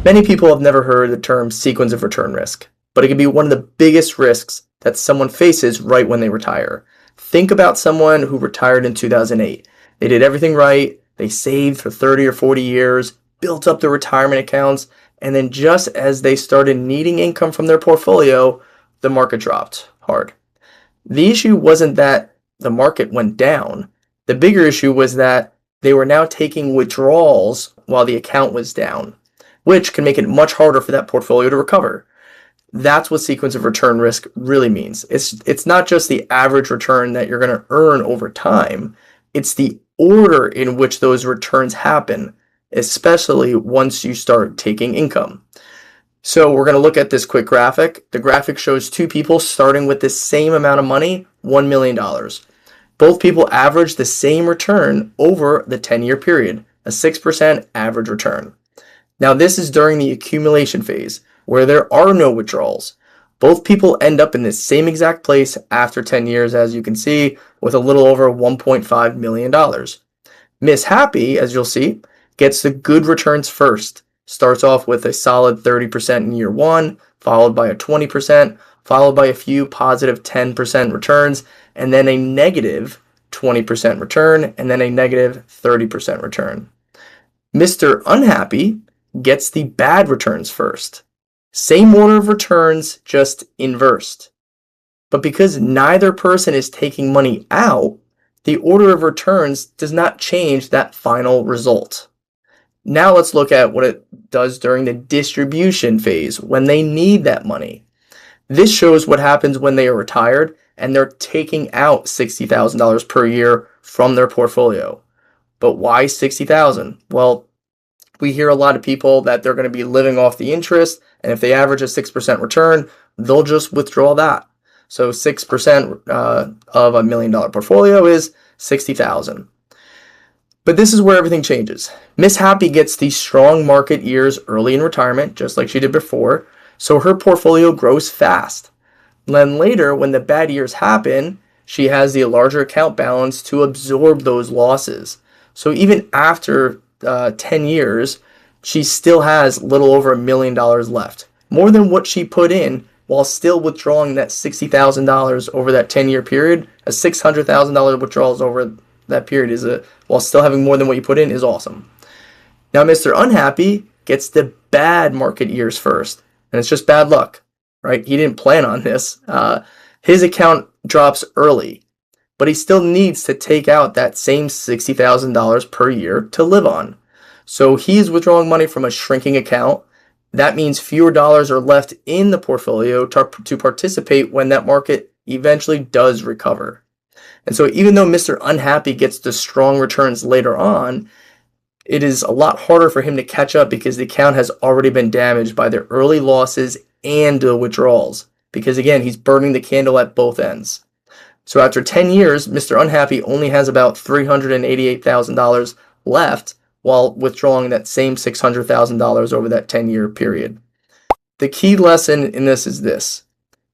Many people have never heard the term sequence of return risk, but it can be one of the biggest risks that someone faces right when they retire. Think about someone who retired in 2008. They did everything right, they saved for 30 or 40 years, built up their retirement accounts, and then just as they started needing income from their portfolio, the market dropped hard. The issue wasn't that the market went down. The bigger issue was that they were now taking withdrawals while the account was down, which can make it much harder for that portfolio to recover. That's what sequence of return risk really means. It's not just the average return that you're going to earn over time. It's the order in which those returns happen, especially once you start taking income. So we're going to look at this quick graphic. The graphic shows two people starting with the same amount of money, $1 million. Both people average the same return over the 10-year period, a 6% average return. Now this is during the accumulation phase, where there are no withdrawals. Both people end up in the same exact place after 10 years, as you can see, with a little over $1.5 million. Miss Happy, as you'll see, gets the good returns first. Starts off with a solid 30% in year one, followed by a 20%, followed by a few positive 10% returns, and then a negative 20% return, and then a negative 30% return. Mr. Unhappy gets the bad returns first. Same order of returns, just inversed. But because neither person is taking money out, the order of returns does not change that final result. Now let's look at what it does during the distribution phase when they need that money. This shows what happens when they are retired and they're taking out $60,000 per year from their portfolio. But why $60,000? Well, we hear a lot of people that they're going to be living off the interest, and if they average a 6% return, they'll just withdraw that. So 6% of $1 million portfolio is $60,000. But this is where everything changes. Miss Happy gets these strong market years early in retirement, just like she did before, so her portfolio grows fast. Then later, when the bad years happen, she has the larger account balance to absorb those losses. So even after 10 years, she still has little over $1 million left, more than what she put in, while still withdrawing that $60,000 over that 10-year period. A $600,000 withdrawals over that period while still having more than what you put in is awesome. Now Mr. Unhappy gets the bad market years first, and it's just bad luck, right? He didn't plan on this. His account drops early, but he still needs to take out that same $60,000 per year to live on. So he's withdrawing money from a shrinking account. That means fewer dollars are left in the portfolio to participate when that market eventually does recover. And so even though Mr. Unhappy gets the strong returns later on, it is a lot harder for him to catch up because the account has already been damaged by the early losses and the withdrawals. Because again, he's burning the candle at both ends. So after 10 years, Mr. Unhappy only has about $388,000 left while withdrawing that same $600,000 over that 10-year period. The key lesson in this is this.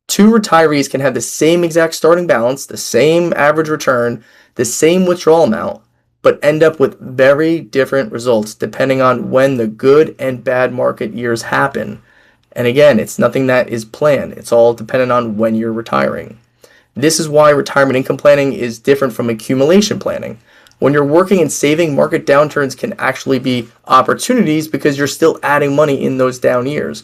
Two retirees can have the same exact starting balance, the same average return, the same withdrawal amount, but end up with very different results depending on when the good and bad market years happen. And again, it's nothing that is planned. It's all dependent on when you're retiring. This is why retirement income planning is different from accumulation planning. When you're working and saving, market downturns can actually be opportunities because you're still adding money in those down years.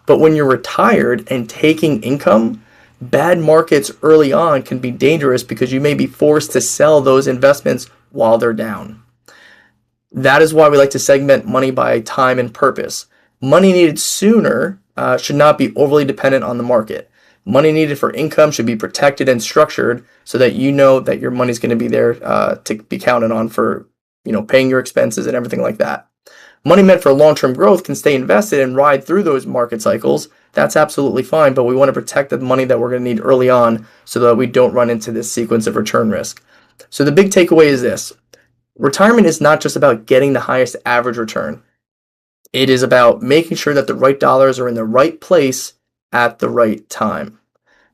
But when you're retired and taking income, bad markets early on can be dangerous because you may be forced to sell those investments while they're down. That is why we like to segment money by time and purpose. Money needed sooner should not be overly dependent on the market. Money needed for income should be protected and structured so that you know that your money is going to be there to be counted on for, paying your expenses and everything like that. Money meant for long-term growth can stay invested and ride through those market cycles. That's absolutely fine, but we want to protect the money that we're going to need early on so that we don't run into this sequence of return risk. So the big takeaway is this. Retirement is not just about getting the highest average return. It is about making sure that the right dollars are in the right place at the right time.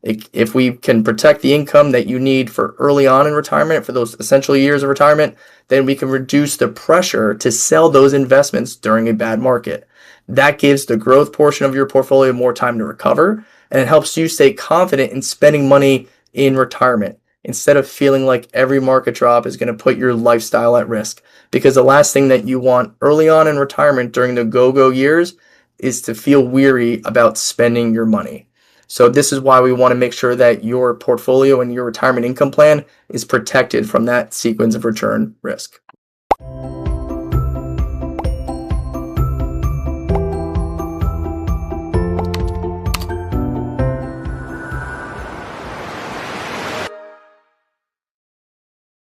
If we can protect the income that you need for early on in retirement, for those essential years of retirement, then we can reduce the pressure to sell those investments during a bad market. That gives the growth portion of your portfolio more time to recover, and it helps you stay confident in spending money in retirement instead of feeling like every market drop is going to put your lifestyle at risk. Because the last thing that you want early on in retirement during the go-go years is to feel weary about spending your money. So this is why we want to make sure that your portfolio and your retirement income plan is protected from that sequence of return risk.